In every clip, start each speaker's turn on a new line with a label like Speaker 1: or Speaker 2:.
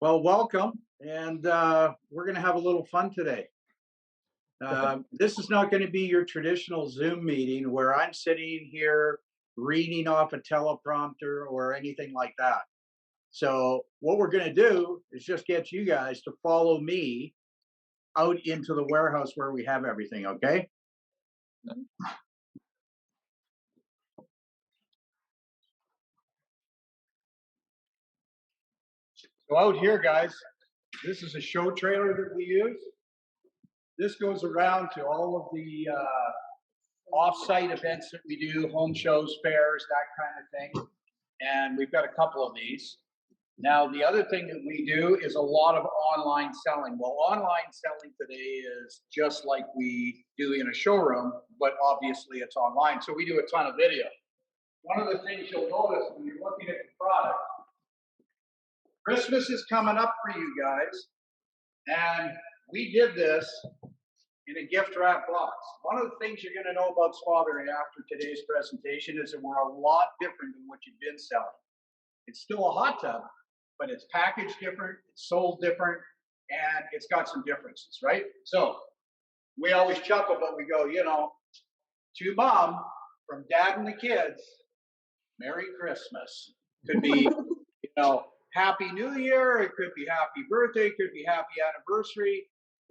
Speaker 1: Well, welcome, and we're going to have a little fun today. This is not going to be your traditional Zoom meeting where I'm sitting here reading off a teleprompter or anything like that. So, what we're going to do is just get you guys to follow me out into the warehouse where we have everything, okay? So, out here, guys, this is a show trailer that we use. This goes around to all of the off-site events that we do, home shows, fairs, that kind of thing. And we've got a couple of these. Now, the other thing that we do is a lot of online selling. Well, online selling today is just like we do in a showroom, but obviously it's online. So we do a ton of video. One of the things you'll notice when you're looking at the product, Christmas is coming up for you guys. And we did this in a gift wrap box. One of the things you're going to know about SpaBerry after today's presentation is that we're a lot different than what you've been selling. It's still a hot tub, but it's packaged different, it's sold different, and it's got some differences, right? So we always chuckle, but we go, to mom, from dad and the kids, Merry Christmas. Could be, Happy New Year, it could be Happy Birthday, it could be Happy Anniversary.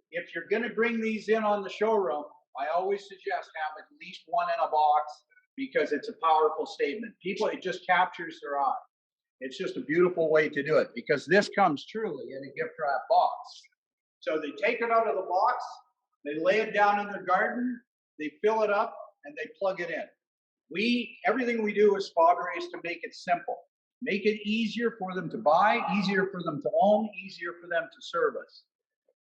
Speaker 1: If you're going to bring these in on the showroom, I always suggest have at least one in a box because it's a powerful statement. People, it just captures their eye. It's just a beautiful way to do it because this comes truly in a gift wrap box. So they take it out of the box, they lay it down in their garden, they fill it up, and they plug it in. Everything we do with SpaBerry is to make it simple. Make it easier for them to buy, easier for them to own, easier for them to service.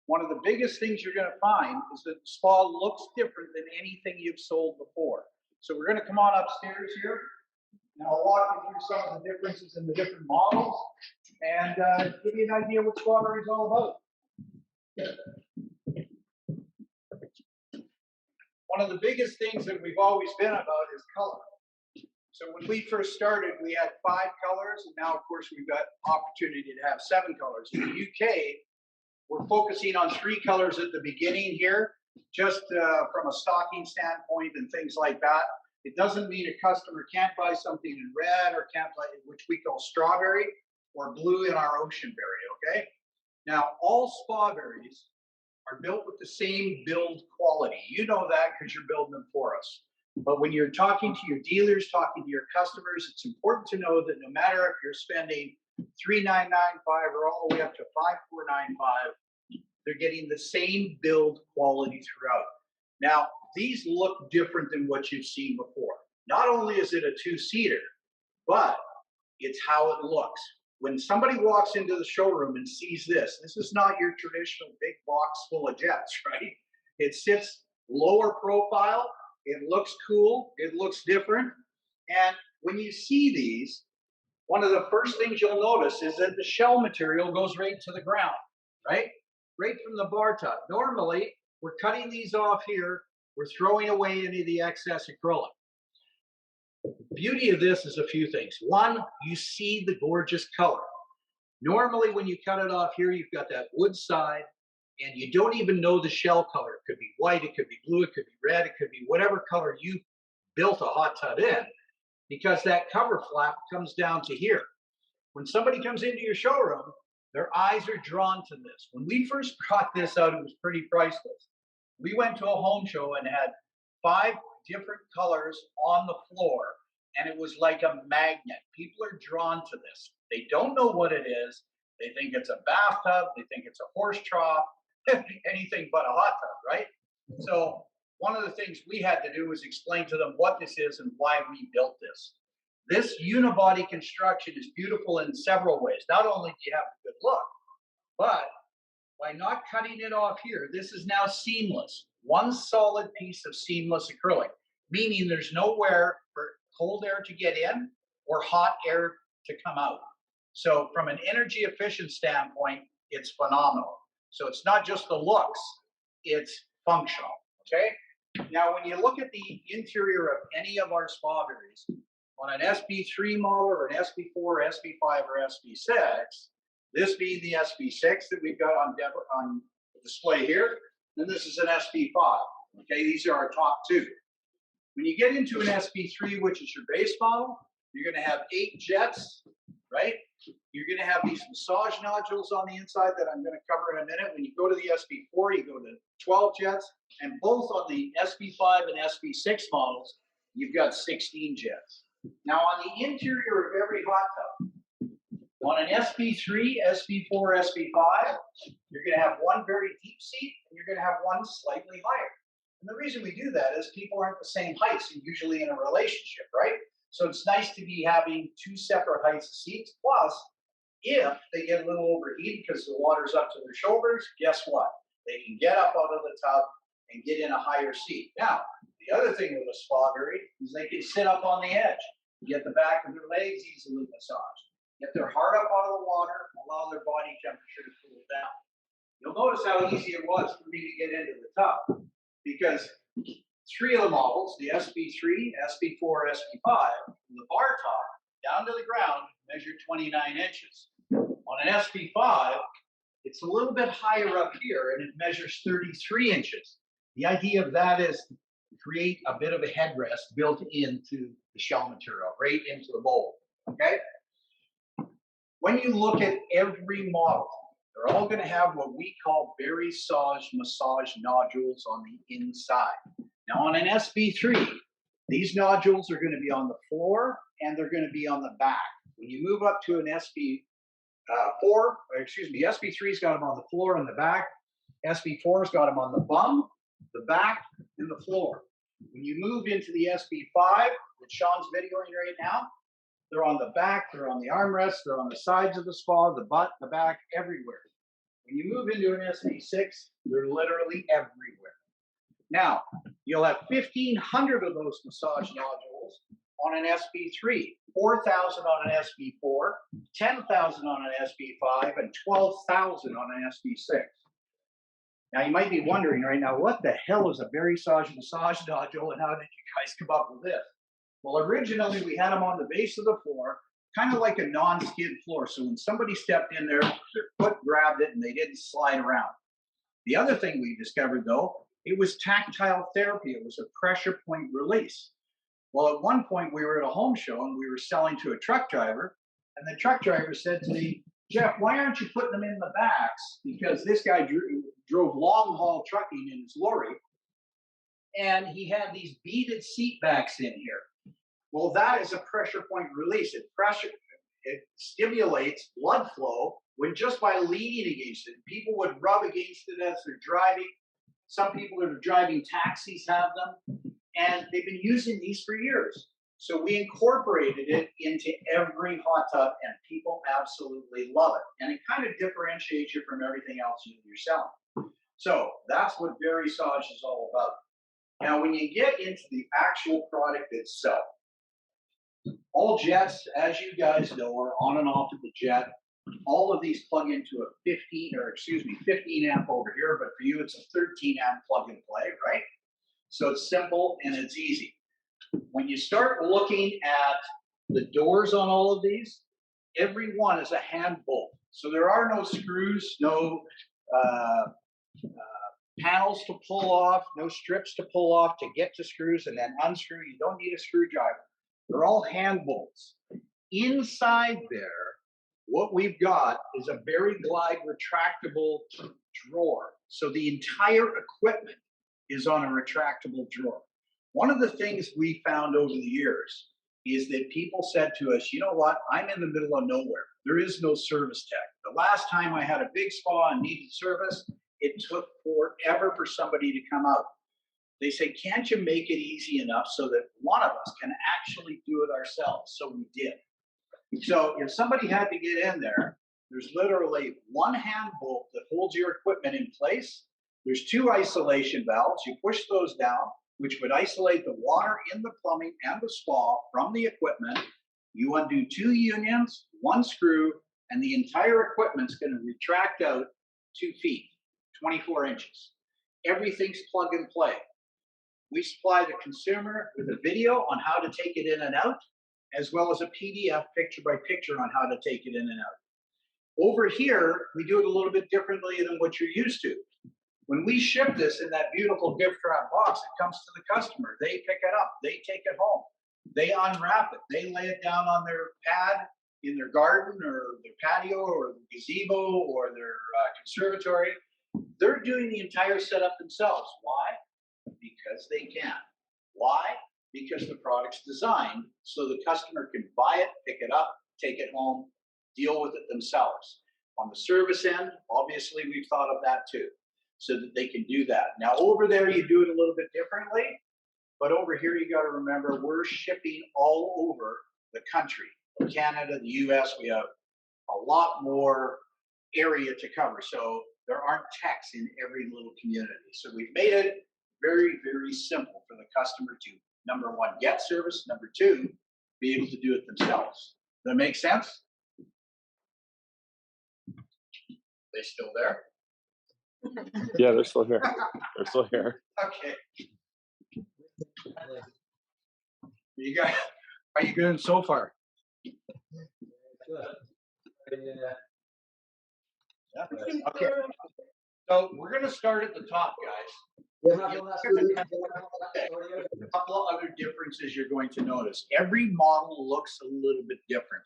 Speaker 1: One of the biggest things you're going to find is that spa looks different than anything you've sold before. So we're going to come on upstairs here, and I'll walk you through some of the differences in the different models and give you an idea what SpaBerry is all about. One of the biggest things that we've always been about is color. So when we first started, we had 5 colors, and now, of course, we've got opportunity to have 7 colors. In the UK, we're focusing on 3 colors at the beginning here, just from a stocking standpoint and things like that. It doesn't mean a customer can't buy something in red or can't buy, which we call strawberry, or blue in our ocean berry, okay? Now, all SpaBerries are built with the same build quality. You know that because you're building them for us. But when you're talking to your dealers, talking to your customers, it's important to know that no matter if you're spending $3,995 or all the way up to $5,495, they're getting the same build quality throughout. Now, these look different than what you've seen before. Not only is it a 2-seater, but it's how it looks. When somebody walks into the showroom and sees this is not your traditional big box full of jets, right? It sits lower profile. It looks cool. It looks different. And when you see these, one of the first things you'll notice is that the shell material goes right to the ground, right? Right from the bar top. Normally, we're cutting these off here. We're throwing away any of the excess acrylic. The beauty of this is a few things. One, you see the gorgeous color. Normally, when you cut it off here, you've got that wood side, and you don't even know the shell color. It could be white, it could be blue, it could be red, it could be whatever color you built a hot tub in, because that cover flap comes down to here. When somebody comes into your showroom, their eyes are drawn to this. When we first brought this out, it was pretty priceless. We went to a home show and had 5 different colors on the floor, and it was like a magnet. People are drawn to this. They don't know what it is. They think it's a bathtub. They think it's a horse trough. Anything but a hot tub, right? So one of the things we had to do was explain to them what this is and why we built this. This unibody construction is beautiful in several ways. Not only do you have a good look, but by not cutting it off here, this is now seamless. One solid piece of seamless acrylic, meaning there's nowhere for cold air to get in or hot air to come out. So from an energy efficient standpoint, it's phenomenal. So it's not just the looks, it's functional, okay? Now, when you look at the interior of any of our SpaBerries, on an SB3 model or an SB4, SB5, or SB6, This being the SB6 that we've got on display here, and this is an SB5. Okay, these are our top two. When you get into an SB3, which is your base model, you're going to have 8 jets, right? You're going to have these massage nodules on the inside that I'm going to cover in a minute. When you go to the SB4, you go to 12 jets, and both on the SB5 and SB6 models, you've got 16 jets. Now, on the interior of every hot tub, on an SB3, SB4, SB5, you're going to have one very deep seat, and you're going to have one slightly higher. And the reason we do that is people aren't the same heights, usually in a relationship, right? So it's nice to be having 2 separate heights of seats. Plus, if they get a little overheated because the water's up to their shoulders, guess what? They can get up out of the tub and get in a higher seat. Now, the other thing with a SpaBerry is they can sit up on the edge, get the back of their legs easily massaged, get their heart up out of the water, allow their body temperature to cool down. You'll notice how easy it was for me to get into the tub, because 3 of the models, the SB3, SB4, SB5, from the bar top down to the ground, measure 29 inches. On an SB5, it's a little bit higher up here, and it measures 33 inches. The idea of that is to create a bit of a headrest built into the shell material, right into the mold, okay? When you look at every model, they're all going to have what we call berry massage nodules on the inside. Now, on an SB3, these nodules are going to be on the floor and they're going to be on the back. When you move up to an SB3's got them on the floor and the back. SB4's got them on the bum, the back, and the floor. When you move into the SB5, that Sean's videoing right now, they're on the back, they're on the armrests, they're on the sides of the spa, the butt, the back, everywhere. When you move into an SB6, they're literally everywhere. Now, you'll have 1,500 of those massage nodules on an SB3, 4,000 on an SB4, 10,000 on an SB5, and 12,000 on an SB6. Now, you might be wondering right now, what the hell is a berry massage nodule, and how did you guys come up with this? Well, originally, we had them on the base of the floor, kind of like a non-skid floor. So when somebody stepped in there, their foot grabbed it and they didn't slide around. The other thing we discovered, though, it was tactile therapy. It was a pressure point release. Well, at one point, we were at a home show and we were selling to a truck driver. And the truck driver said to me, "Jeff, why aren't you putting them in the backs?" Because this guy drove long haul trucking in his lorry. And he had these beaded seat backs in here. Well, that is a pressure point release. It stimulates blood flow when just by leaning against it. People would rub against it as they're driving. Some people that are driving taxis have them, and they've been using these for years. So we incorporated it into every hot tub, and people absolutely love it. And it kind of differentiates you from everything else you're selling. So that's what berry massage is all about. Now, when you get into the actual product itself, all jets, as you guys know, are on and off of the jet. All of these plug into a 15 amp over here, but for you, it's a 13 amp plug and play, right? So it's simple and it's easy. When you start looking at the doors on all of these, every one is a hand bolt. So there are no screws, no panels to pull off, no strips to pull off to get to screws and then unscrew. You don't need a screwdriver. They're all hand bolts. Inside there, what we've got is a Berry Glide retractable drawer. So the entire equipment is on a retractable drawer. One of the things we found over the years is that people said to us, "You know what? I'm in the middle of nowhere. There is no service tech. The last time I had a big spa and needed service, it took forever for somebody to come out." They say, "Can't you make it easy enough so that one of us can actually do it ourselves?" So we did. So if somebody had to get in there, there's literally one hand bolt that holds your equipment in place. There's 2 isolation valves. You push those down, which would isolate the water in the plumbing and the spa from the equipment. You undo 2 unions, 1 screw, and the entire equipment's going to retract out 2 feet, 24 inches. Everything's plug and play. We supply the consumer with a video on how to take it in and out, as well as a PDF picture by picture on how to take it in and out. Over here, we do it a little bit differently than what you're used to. When we ship this in that beautiful gift wrap box, it comes to the customer. They pick it up, they take it home, they unwrap it, they lay it down on their pad in their garden or their patio or the gazebo or their conservatory. They're doing the entire setup themselves. Why? Because they can. Why? Because the product's designed so the customer can buy it, pick it up, take it home, deal with it themselves. On the service end, obviously, we've thought of that too, so that they can do that. Now, over there, you do it a little bit differently, but over here, you got to remember we're shipping all over the country. Canada, the US, we have a lot more area to cover. So there aren't techs in every little community. So we've made it very, very simple for the customer to, number one, get service, number two, be able to do it themselves. Does that make sense? They still there?
Speaker 2: Yeah, they're still here. They're still here.
Speaker 1: Okay. You guys, how you doing so far? Yeah. Okay. So we're going to start at the top, guys. A couple of other differences you're going to notice. Every model looks a little bit different.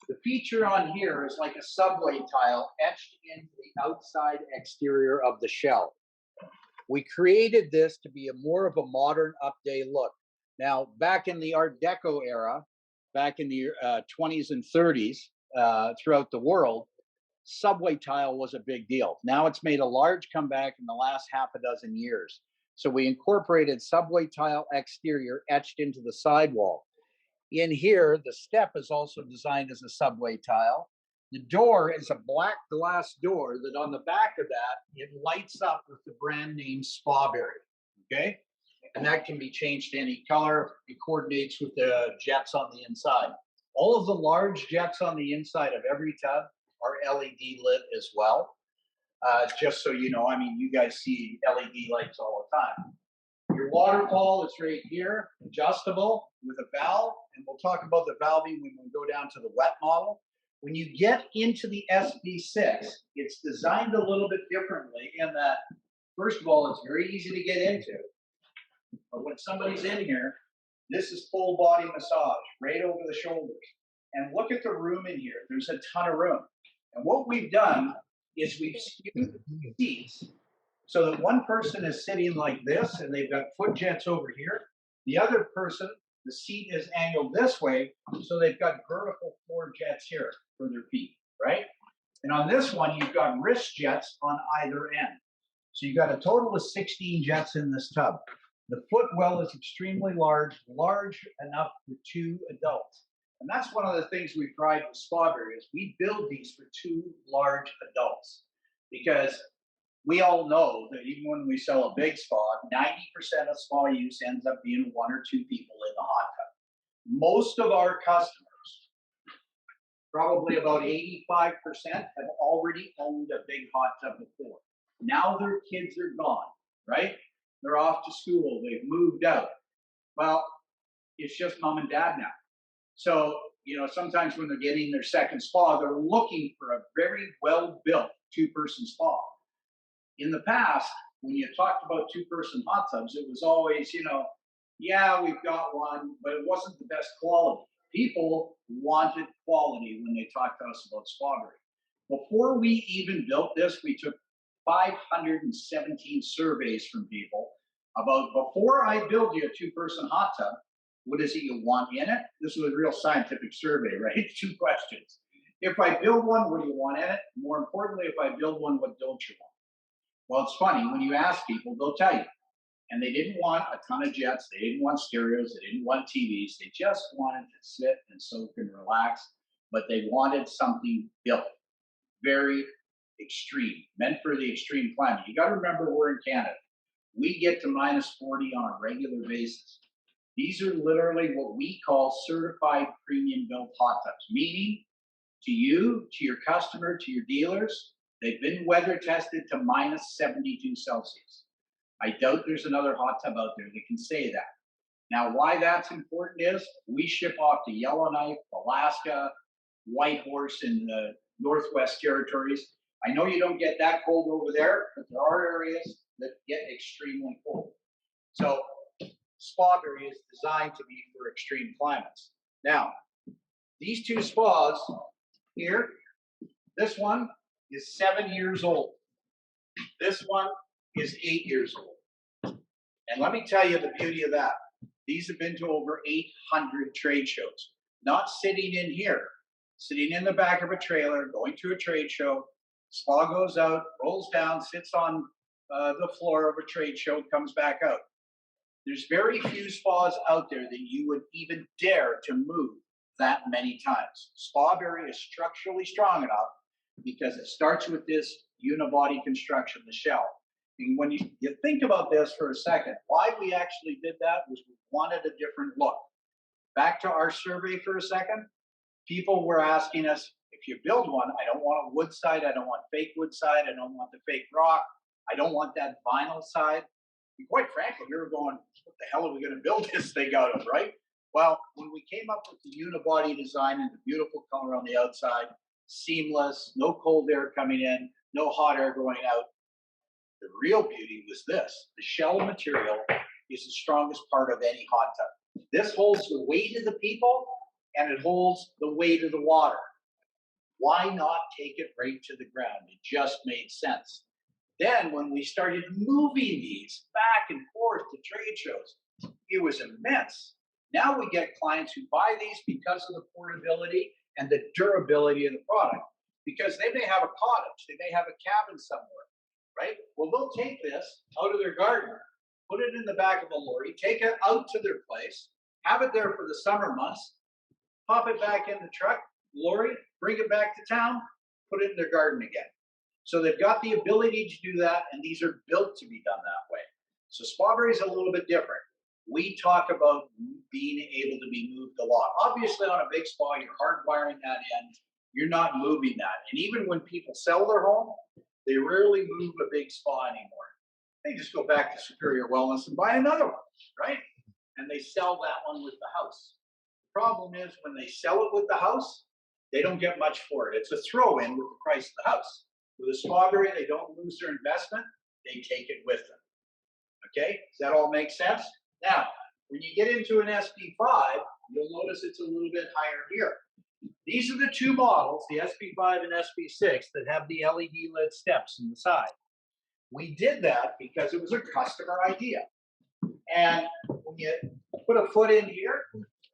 Speaker 1: The feature on here is like a subway tile etched into the outside exterior of the shell. We created this to be more of a modern update look. Now, back in the Art Deco era, back in the 20s and 30s, throughout the world, subway tile was a big deal. Now it's made a large comeback in the last half a dozen years. So we incorporated subway tile exterior etched into the sidewall. In here, the step is also designed as a subway tile. The door is a black glass door that on the back of that, it lights up with the brand name SpaBerry, okay? And that can be changed to any color. It coordinates with the jets on the inside. All of the large jets on the inside of every tub are LED lit as well. Just so you know, I mean, you guys see LED lights all the time. Your waterfall is right here, adjustable with a valve, and we'll talk about the valving when we go down to the wet model. When you get into the SB6, it's designed a little bit differently in that, first of all, it's very easy to get into. But when somebody's in here, this is full body massage, right over the shoulders. And look at the room in here. There's a ton of room. And what we've done is we've skewed the seats so that one person is sitting like this and they've got foot jets over here. The other person, the seat is angled this way, so they've got vertical floor jets here for their feet, right? And on this one, you've got wrist jets on either end. So you've got a total of 16 jets in this tub. The footwell is extremely large, large enough for 2 adults. And that's one of the things we've tried with SpaBerry is we build these for 2 large adults. Because we all know that even when we sell a big spa, 90% of spa use ends up being 1 or 2 people in the hot tub. Most of our customers, probably about 85%, have already owned a big hot tub before. Now their kids are gone, right? They're off to school, they've moved out. Well, it's just mom and dad now. So, you know, sometimes when they're getting their second spa, they're looking for a very well-built 2-person spa. In the past, when you talked about 2-person hot tubs, it was always, you know, yeah, we've got one, but it wasn't the best quality. People wanted quality when they talked to us about SpaBerry. Before we even built this, we took 517 surveys from people about, before I build you a 2-person hot tub, what is it you want in it? This was a real scientific survey, right? 2 questions. If I build one, what do you want in it? More importantly, if I build one, what don't you want? Well, it's funny, when you ask people, they'll tell you. And they didn't want a ton of jets, they didn't want stereos, they didn't want TVs, they just wanted to sit and soak and relax, but they wanted something built. Very extreme, meant for the extreme climate. You got to remember, we're in Canada. We get to -40 on a regular basis. These are literally what we call certified premium built hot tubs, meaning to you, to your customer, to your dealers, they've been weather tested to -72 Celsius. I doubt there's another hot tub out there that can say that. Now, why that's important is we ship off to Yellowknife, Alaska, Whitehorse in the Northwest Territories. I know you don't get that cold over there, but there are areas that get extremely cold. So SpaBerry is designed to be for extreme climates. Now, these two spas here, this one is 7 years old. This one is 8 years old. And let me tell you the beauty of that. These have been to over 800 trade shows, not sitting in here, sitting in the back of a trailer, going to a trade show. Spa goes out, rolls down, sits on the floor of a trade show, comes back out. There's very few spas out there that you would even dare to move that many times. SpaBerry is structurally strong enough because it starts with this unibody construction, the shell. And when you think about this for a second, why we actually did that was we wanted a different look. Back to our survey for a second, people were asking us, if you build one, I don't want a wood side, I don't want fake wood side, I don't want the fake rock, I don't want that vinyl side. And quite frankly, we were going, what the hell are we going to build this thing out of, right? Well, when we came up with the unibody design and the beautiful color on the outside, seamless, no cold air coming in, no hot air going out, the real beauty was this. The shell material is the strongest part of any hot tub. This holds the weight of the people and it holds the weight of the water. Why not take it right to the ground? It just made sense. Then when we started moving these back and forth to trade shows, it was immense. Now we get clients who buy these because of the portability and the durability of the product. Because they may have a cottage, they may have a cabin somewhere, right? Well, they'll take this out of their garden, put it in the back of a lorry, take it out to their place, have it there for the summer months, pop it back in the truck, lorry, bring it back to town, put it in their garden again. So they've got the ability to do that, and these are built to be done that way. So SpaBerry is a little bit different. We talk about being able to be moved a lot. Obviously, on a big spa, you're hardwiring that in. You're not moving that. And even when people sell their home, they rarely move a big spa anymore. They just go back to Superior Wellness and buy another one, right? And they sell that one with the house. The problem is when they sell it with the house, they don't get much for it. It's a throw-in with the price of the house. With a SpaBerry, they don't lose their investment. They take it with them. Okay? Does that all make sense? Now, when you get into an SP5, you'll notice it's a little bit higher here. These are the two models, the SP5 and SP6, that have the LED lit steps in the side. We did that because it was a customer idea. And when you put a foot in here,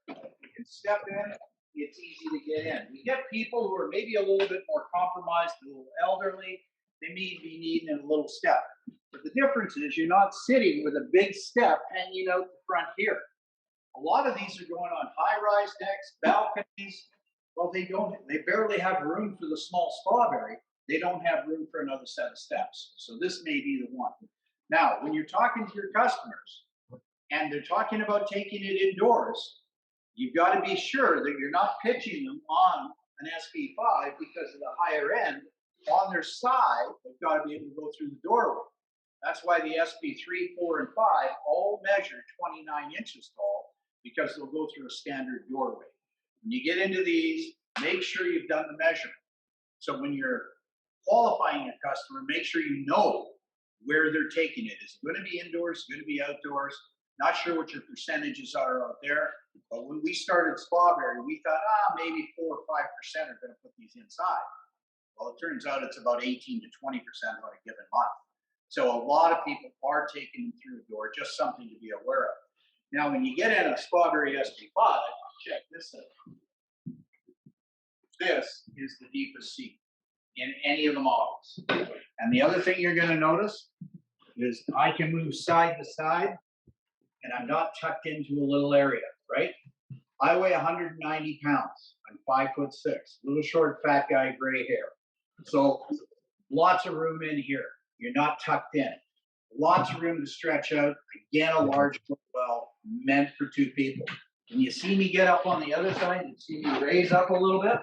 Speaker 1: you can step in, it's easy to get in. We get people who are maybe a little bit more compromised, a little elderly, they may be needing a little step. But the difference is you're not sitting with a big step hanging out the front here. A lot of these are going on high-rise decks, balconies. Well, they barely have room for the small SpaBerry. They don't have room for another set of steps. So this may be the one. Now, when you're talking to your customers and they're talking about taking it indoors, you've got to be sure that you're not pitching them on an SP5 because of the higher end. On their side, they've got to be able to go through the doorway. That's why the SP3, 4, and 5 all measure 29 inches tall because they'll go through a standard doorway. When you get into these, make sure you've done the measurement. So when you're qualifying a customer, make sure you know where they're taking it. Is it going to be indoors? Is it going to be outdoors? Not sure what your percentages are out there. But when we started SpaBerry, we thought, maybe 4 or 5% are going to put these inside. Well, it turns out it's about 18 to 20% on a given month. So a lot of people are taking them through the door, just something to be aware of. Now, when you get in a SpaBerry SP5, check this out. This is the deepest seat in any of the models. And the other thing you're going to notice is I can move side to side, and I'm not tucked into a little area, right? I weigh 190 pounds. I'm 5'6", little short, fat guy, gray hair. So lots of room in here. You're not tucked in. Lots of room to stretch out. Again, a large well meant for 2 people. When you see me get up on the other side, you see me raise up a little bit,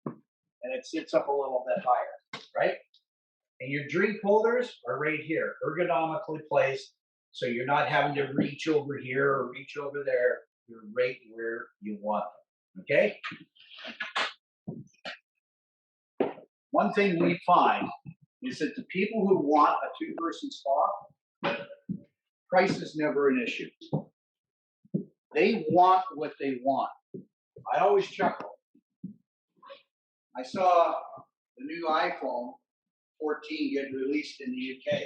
Speaker 1: and it sits up a little bit higher, right? And your drink holders are right here, ergonomically placed, so you're not having to reach over here or reach over there. You're right where you want them, okay? one thing we find is that the people who want a two-person spa, price is never an issue. They want what they want. I always chuckle. I saw the new iPhone 14 get released in the UK.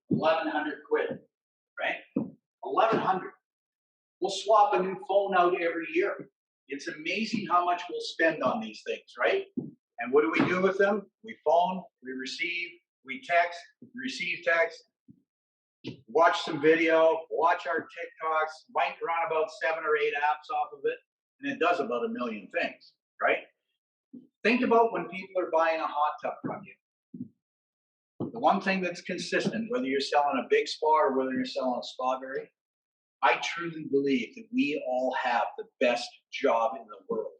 Speaker 1: 1,100 quid, right? 1,100. We'll swap a new phone out every year. It's amazing how much we'll spend on these things, right? And what do we do with them? We phone, we receive, we text, receive text, watch some video, watch our TikToks, might run about 7 or 8 apps off of it, and it does about 1 million things, right? Think about when people are buying a hot tub from you. The one thing that's consistent, whether you're selling a big spa or whether you're selling a SpaBerry, I truly believe that we all have the best job in the world.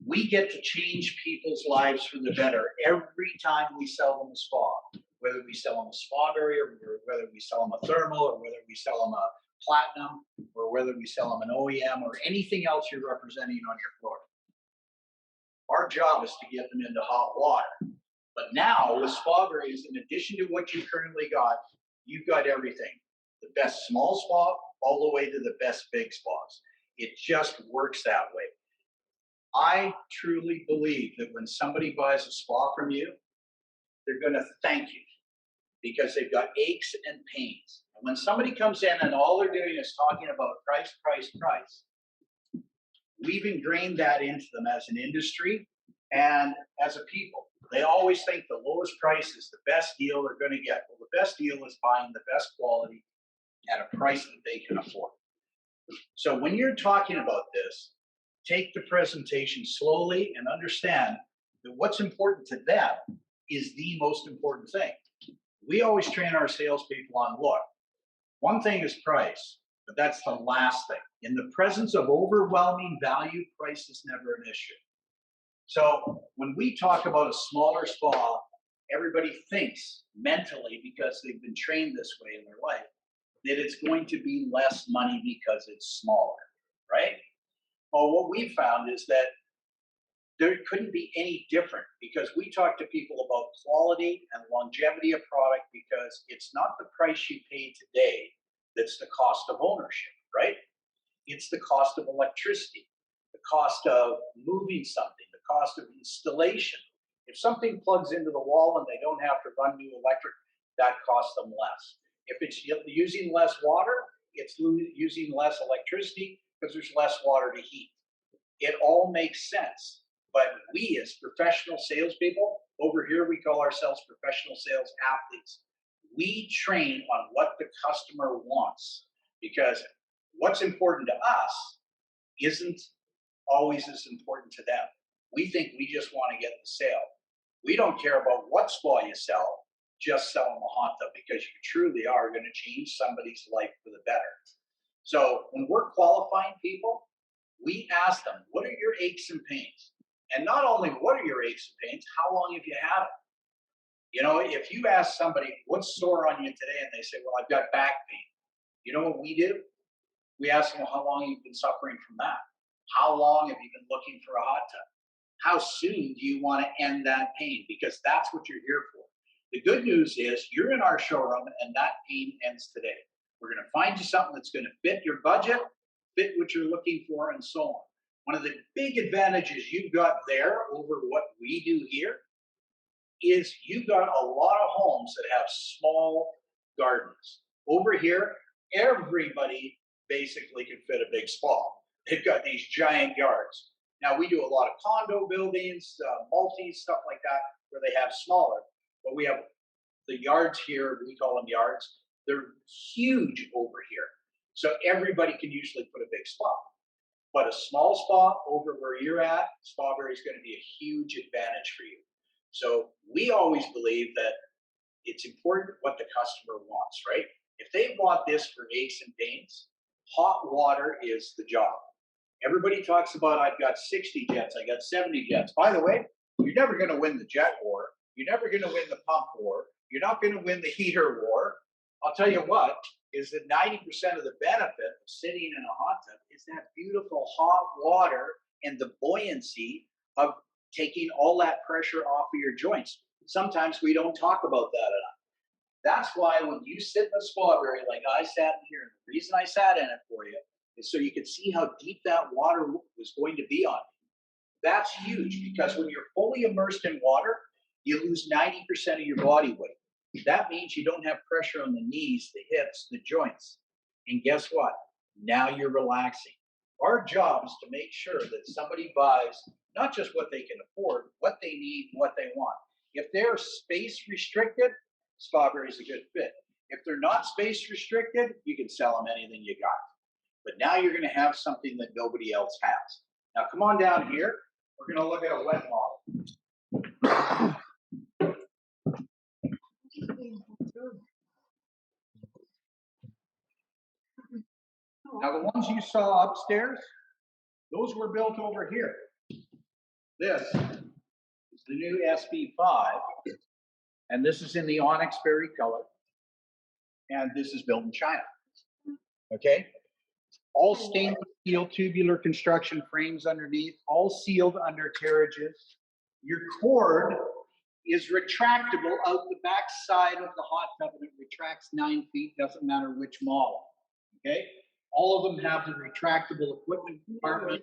Speaker 1: We get to change people's lives for the better every time we sell them a spa, whether we sell them a SpaBerry or whether we sell them a thermal or whether we sell them a platinum or whether we sell them an OEM or anything else you're representing on your floor. Our job is to get them into hot water. But now with SpaBerries, in addition to what you currently got, you've got everything. The best small spa all the way to the best big spas. It just works that way. I truly believe that when somebody buys a spa from you, they're going to thank you because they've got aches and pains. And when somebody comes in and all they're doing is talking about price, price, price, we've ingrained that into them as an industry and as a people. They always think the lowest price is the best deal they're going to get. Well, the best deal is buying the best quality at a price that they can afford. So when you're talking about this, take the presentation slowly and understand that what's important to them is the most important thing. We always train our salespeople on, look, one thing is price, but that's the last thing. In the presence of overwhelming value, price is never an issue. So when we talk about a smaller spa, everybody thinks mentally, because they've been trained this way in their life, that it's going to be less money because it's smaller, right? Well, what we found is that there couldn't be any different because we talk to people about quality and longevity of product because it's not the price you pay today that's the cost of ownership, right? It's the cost of electricity, the cost of moving something, the cost of installation. If something plugs into the wall and they don't have to run new electric, that costs them less. If it's using less water, it's using less electricity because there's less water to heat. It all makes sense. But we as professional salespeople, over here we call ourselves professional sales athletes. We train on what the customer wants because what's important to us isn't always as important to them. We think we just want to get the sale. We don't care about what spa you sell, just sell them a hot tub because you truly are going to change somebody's life for the better. So when we're qualifying people, we ask them, what are your aches and pains? And not only what are your aches and pains, how long have you had it? You know, if you ask somebody, what's sore on you today? And they say, well, I've got back pain. You know what we do? We ask them, well, how long have you been suffering from that? How long have you been looking for a hot tub? How soon do you want to end that pain? Because that's what you're here for. The good news is you're in our showroom and that pain ends today. We're going to find you something that's going to fit your budget, fit what you're looking for, and so on. One of the big advantages you've got there over what we do here is you've got a lot of homes that have small gardens. Over here, everybody basically can fit a big spa. They've got these giant yards. Now, we do a lot of condo buildings, multis, stuff like that, where they have smaller. But we have the yards here, we call them yards. They're huge over here. So everybody can usually put a big spa. But a small spa over where you're at, SpaBerry is going to be a huge advantage for you. So we always believe that it's important what the customer wants, right? If they want this for aches and pains, hot water is the job. Everybody talks about, I've got 60 jets, I got 70 jets. By the way, you're never going to win the jet war. You're never going to win the pump war. You're not going to win the heater war. I'll tell you what, is that 90% of the benefit of sitting in a hot tub is that beautiful hot water and the buoyancy of taking all that pressure off of your joints. Sometimes we don't talk about that enough. That's why when you sit in a SpaBerry like I sat in here, the reason I sat in it for you is so you could see how deep that water was going to be on you. That's huge because when you're fully immersed in water, you lose 90% of your body weight. That means you don't have pressure on the knees, the hips, the joints. And guess what? Now you're relaxing. Our job is to make sure that somebody buys not just what they can afford, what they need, what they want. If they're space restricted, SpaBerry is a good fit. If they're not space restricted, you can sell them anything you got. But now you're going to have something that nobody else has. Now come on down here. We're going to look at a wet model. Now the ones you saw upstairs, those were built over here. This is the new SB5, and this is in the onyx berry color, and this is built in China. Okay? All stainless steel tubular construction frames underneath, all sealed undercarriages. Your cord is retractable out the back side of the hot tub, and it retracts 9 feet, doesn't matter which model. Okay? All of them have the retractable equipment compartment.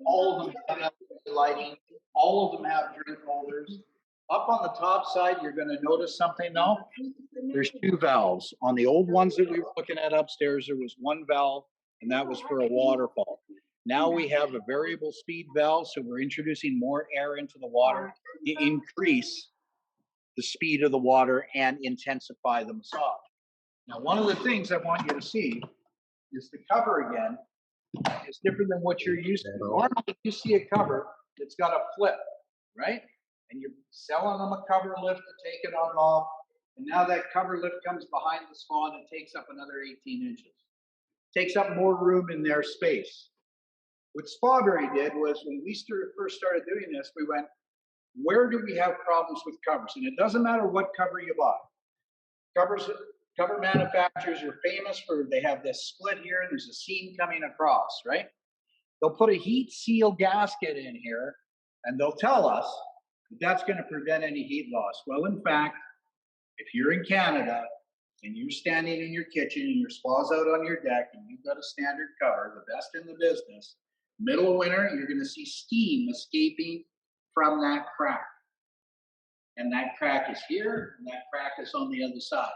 Speaker 1: All of them have lighting. All of them have drink holders. Up on the top side, you're going to notice something though. There's 2 valves. On the old ones that we were looking at upstairs, there was 1 valve, and that was for a waterfall. Now we have a variable speed valve, so we're introducing more air into the water to increase the speed of the water and intensify the massage. Now, one of the things I want you to see is the cover again is different than what you're used to. Normally, you see a cover that's got a flip, right? And you're selling them a cover lift to take it on and off. And now that cover lift comes behind the spa and it takes up another 18 inches. Takes up more room in their space. What SpaBerry did was when we first started doing this, we went, where do we have problems with covers? And it doesn't matter what cover you buy. Cover manufacturers are famous for, they have this split here and there's a seam coming across, right? They'll put a heat seal gasket in here and they'll tell us that that's going to prevent any heat loss. Well, in fact, if you're in Canada and you're standing in your kitchen and your spa's out on your deck and you've got a standard cover, the best in the business, middle of winter, you're going to see steam escaping from that crack. And that crack is here and that crack is on the other side.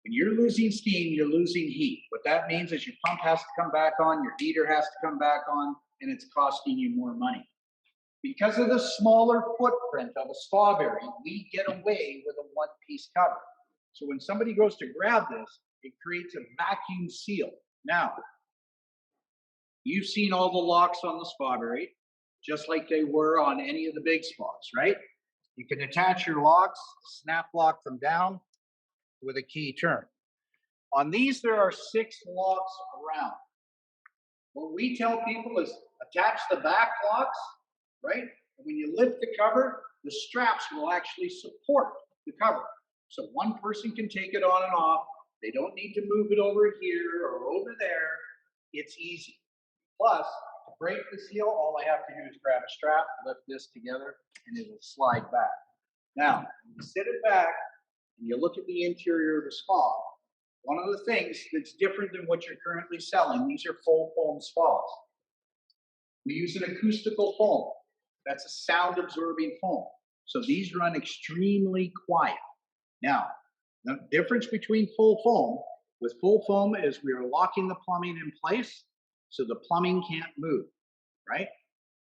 Speaker 1: When you're losing steam, you're losing heat. What that means is your pump has to come back on, your heater has to come back on, and it's costing you more money. Because of the smaller footprint of a SpaBerry, we get away with a one-piece cover. So when somebody goes to grab this, it creates a vacuum seal. Now, you've seen all the locks on the SpaBerry, just like they were on any of the big spas, right? You can attach your locks, snap lock them down with a key turn. On these, there are 6 locks around. What we tell people is attach the back locks, right? And when you lift the cover, the straps will actually support the cover. So one person can take it on and off. They don't need to move it over here or over there. It's easy. Plus, to break the seal, all I have to do is grab a strap, lift this together, and it will slide back. Now, when you sit it back and you look at the interior of the spa, one of the things that's different than what you're currently selling, these are full foam spas. We use an acoustical foam. That's a sound absorbing foam. So these run extremely quiet. Now, the difference between full foam, with full foam is we are locking the plumbing in place so the plumbing can't move, right?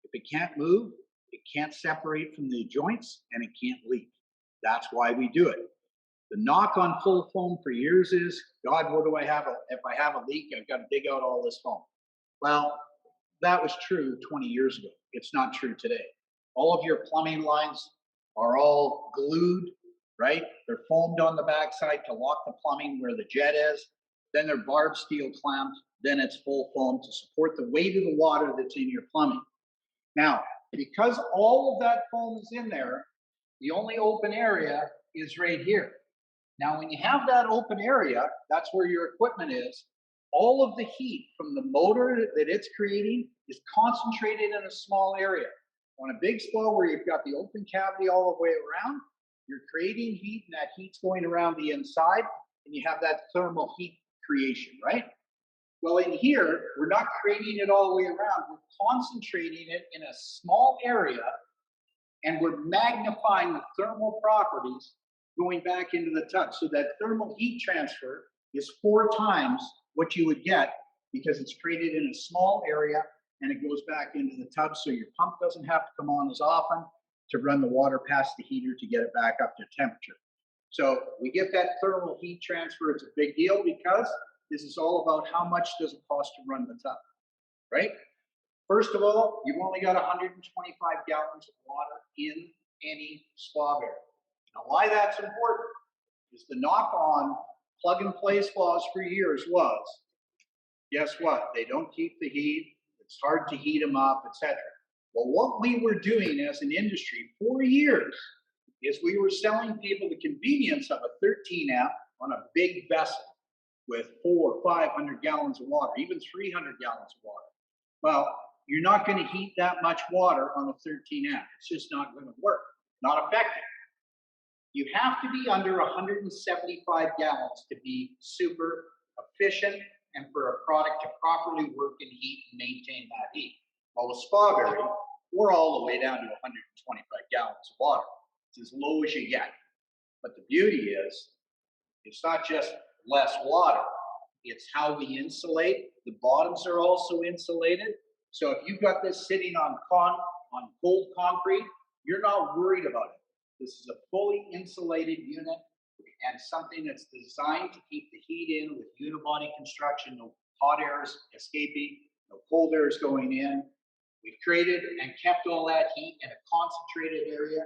Speaker 1: If it can't move, it can't separate from the joints and it can't leak. That's why we do it. The knock on full foam for years is, God, what do I have? If I have a leak, I've got to dig out all this foam. Well, that was true 20 years ago. It's not true today. All of your plumbing lines are all glued, right? They're foamed on the backside to lock the plumbing where the jet is. Then they're barbed steel clamped. Then it's full foam to support the weight of the water that's in your plumbing. Now, because all of that foam is in there, the only open area is right here. Now, when you have that open area, that's where your equipment is. All of the heat from the motor that it's creating is concentrated in a small area. On a big spa where you've got the open cavity all the way around, you're creating heat and that heat's going around the inside and you have that thermal heat creation, right? Well, in here, we're not creating it all the way around. We're concentrating it in a small area and we're magnifying the thermal properties going back into the tub. So that thermal heat transfer is 4 times what you would get because it's created in a small area and it goes back into the tub. So your pump doesn't have to come on as often to run the water past the heater to get it back up to temperature. So we get that thermal heat transfer. It's a big deal because this is all about how much does it cost to run the tub, right? First of all, you've only got 125 gallons of water in any SpaBerry. Now, why that's important is the knock on plug-and-play spas for years was, guess what? They don't keep the heat. It's hard to heat them up, etc. Well, what we were doing as an industry for years is we were selling people the convenience of a 13 amp on a big vessel with 400 or 500 gallons of water, even 300 gallons of water. Well, you're not going to heat that much water on a 13 amp. It's just not going to work. Not effective. You have to be under 175 gallons to be super efficient and for a product to properly work and heat and maintain that heat. Well, with SpaBerry, we're all the way down to 125 gallons of water. It's as low as you get. But the beauty is, it's not just less water. It's how we insulate. The bottoms are also insulated. So if you've got this sitting on cold concrete, you're not worried about it. This is a fully insulated unit and something that's designed to keep the heat in with unibody construction, no hot air is escaping, no cold air is going in. We've created and kept all that heat in a concentrated area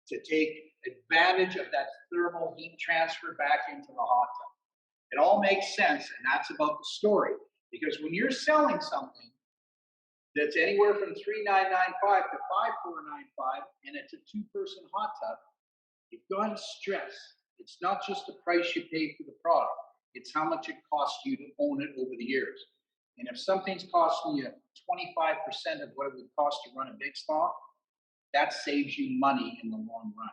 Speaker 1: to take advantage of that thermal heat transfer back into the hot tub. It all makes sense, and that's about the story. Because when you're selling something that's anywhere from $3,995 to $5,495, and it's a 2-person hot tub, you've got to stress. It's not just the price you pay for the product. It's how much it costs you to own it over the years. And if something's costing you 25% of what it would cost to run a big spa, that saves you money in the long run,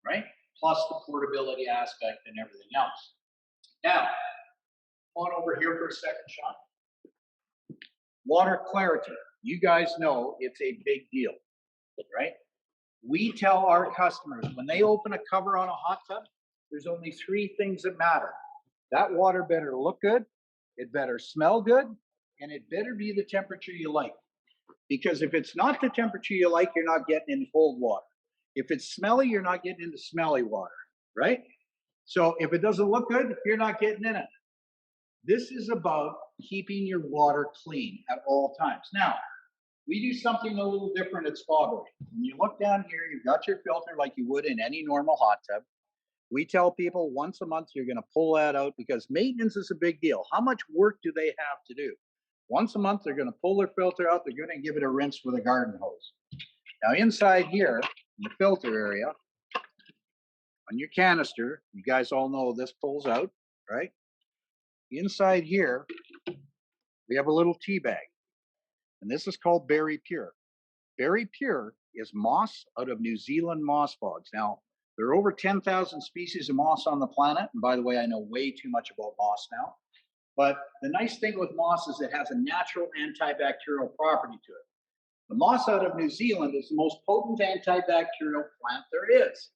Speaker 1: right? Plus the portability aspect and everything else. Now, come on over here for a second, Sean. Water clarity. You guys know it's a big deal, right? We tell our customers when they open a cover on a hot tub, there's only 3 things that matter. That water better look good, it better smell good, and it better be the temperature you like. Because if it's not the temperature you like, you're not getting in cold water. If it's smelly, you're not getting into smelly water, right? So if it doesn't look good, you're not getting in it. This is about keeping your water clean at all times. Now, we do something a little different at SpaBerry. When you look down here, you've got your filter like you would in any normal hot tub. We tell people once a month you're going to pull that out because maintenance is a big deal. How much work do they have to do? Once a month, they're going to pull their filter out. They're going to give it a rinse with a garden hose. Now, inside here, in the filter area, on your canister, you guys all know this pulls out, right? Inside here, we have a little tea bag. And this is called Berry Pure. Berry Pure is moss out of New Zealand moss bogs. Now, there are over 10,000 species of moss on the planet. And by the way, I know way too much about moss now. But the nice thing with moss is it has a natural antibacterial property to it. The moss out of New Zealand is the most potent antibacterial plant there is.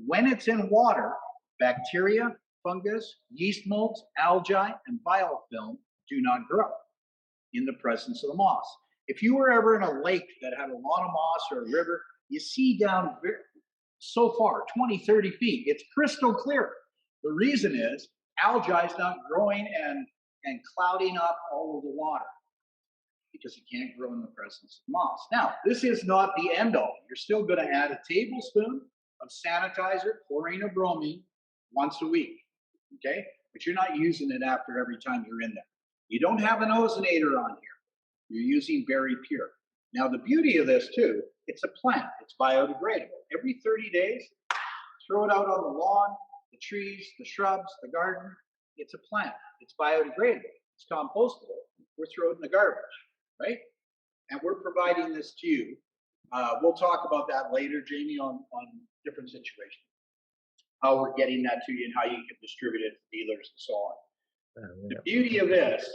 Speaker 1: When it's in water, bacteria, fungus, yeast molds, algae, and biofilm do not grow in the presence of the moss. If you were ever in a lake that had a lot of moss or a river, you see down so far, 20, 30 feet, it's crystal clear. The reason is algae is not growing and clouding up all of the water because it can't grow in the presence of moss. Now, this is not the end all. You're still going to add a tablespoon of sanitizer, chlorine or bromine, once a week, okay? But you're not using it after every time you're in there. You don't have an ozonator on here. You're using Berry Pure. Now, the beauty of this, too, it's a plant. It's biodegradable. Every 30 days, throw it out on the lawn, the trees, the shrubs, the garden. It's a plant. It's biodegradable. It's compostable. We're throwing it in the garbage, right? And we're providing this to you We'll talk about that later, Jamie, on different situations. How we're getting that to you and how you can distribute it to dealers and so on. The beauty of this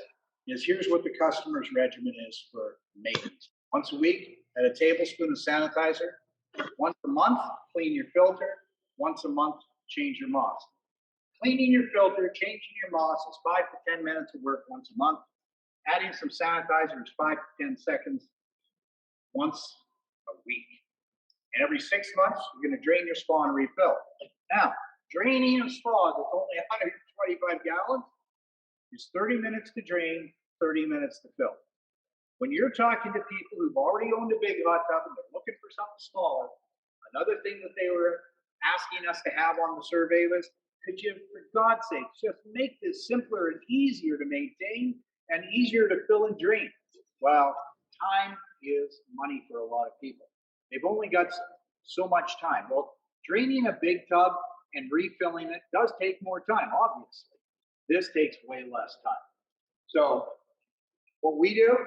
Speaker 1: is here's what the customer's regimen is for maintenance. Once a week, add a tablespoon of sanitizer. Once a month, clean your filter. Once a month, change your moss. Cleaning your filter, changing your moss is 5 to 10 minutes of work once a month. Adding some sanitizer is 5 to 10 seconds once a week. And every 6 months, you're going to drain your spa and refill. Now, draining a spa that's only 125 gallons is 30 minutes to drain, 30 minutes to fill. When you're talking to people who've already owned a big hot tub and they're looking for something smaller, another thing that they were asking us to have on the survey was, could you, for God's sake, just make this simpler and easier to maintain and easier to fill and drain? Well, time is money for a lot of people. They've only got so much time. Well, draining a big tub and refilling it does take more time, obviously. This takes way less time. So what we do,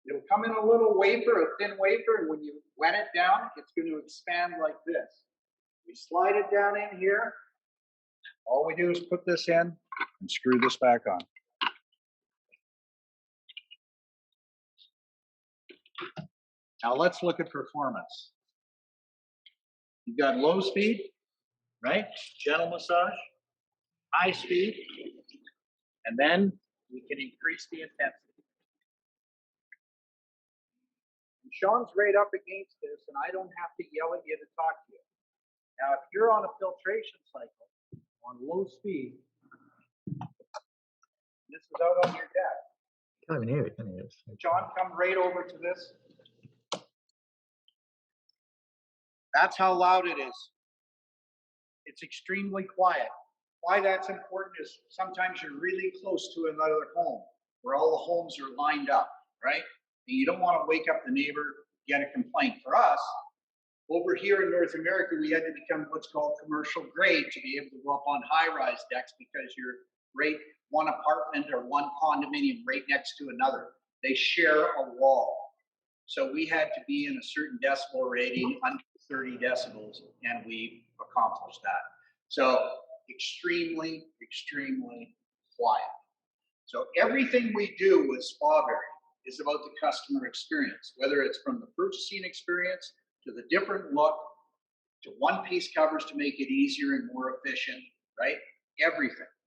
Speaker 1: it'll come in a little wafer, a thin wafer, and when you wet it down, it's going to expand like this. We slide it down in here. All we do is put this in and screw this back on. Now let's look at performance. You've got low speed, right? Gentle massage, high speed, and then we can increase the intensity. And Sean's right up against this, and I don't have to yell at you to talk to you. Now, if you're on a filtration cycle on low speed, this is out on your deck.
Speaker 3: Can't even hear it, can you?
Speaker 1: John, come right over to this. That's how loud it is. It's extremely quiet. Why that's important is sometimes you're really close to another home where all the homes are lined up, right? And you don't want to wake up the neighbor, get a complaint. For us, over here in North America, we had to become what's called commercial grade to be able to go up on high-rise decks because you're right one apartment or one condominium right next to another. They share a wall. So we had to be in a certain decibel rating, under 30 decibels, and we accomplished that. So extremely, extremely quiet. So everything we do with SpaBerry is about the customer experience, whether it's from the purchasing experience to the different look, to one-piece covers to make it easier and more efficient, right? Everything.